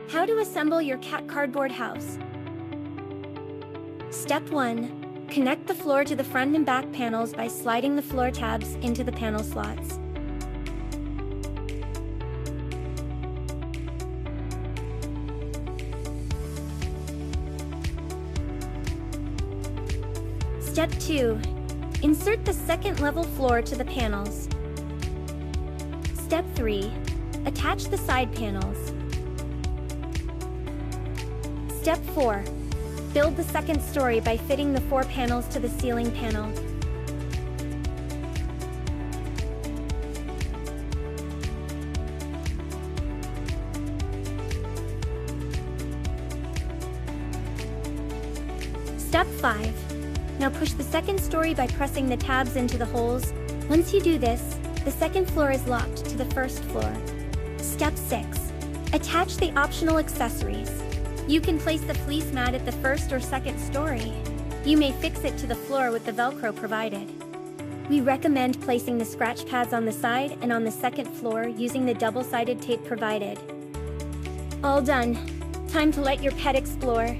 How to assemble your cat cardboard house. Step 1. Connect the floor to the front and back panels by sliding the floor tabs into the panel slots. Step 2. Insert the second level floor to the panels. Step 3. Attach the side panels. Step 4. Build the second story by fitting the 4 panels to the ceiling panel. Step 5. Now push the second story by pressing the tabs into the holes. Once you do this, the second floor is locked to the first floor. Step 6. Attach the optional accessories. You can place the fleece mat at the first or second story. You may fix it to the floor with the Velcro provided. We recommend placing the scratch pads on the side and on the second floor using the double-sided tape provided. All done. Time to let your pet explore.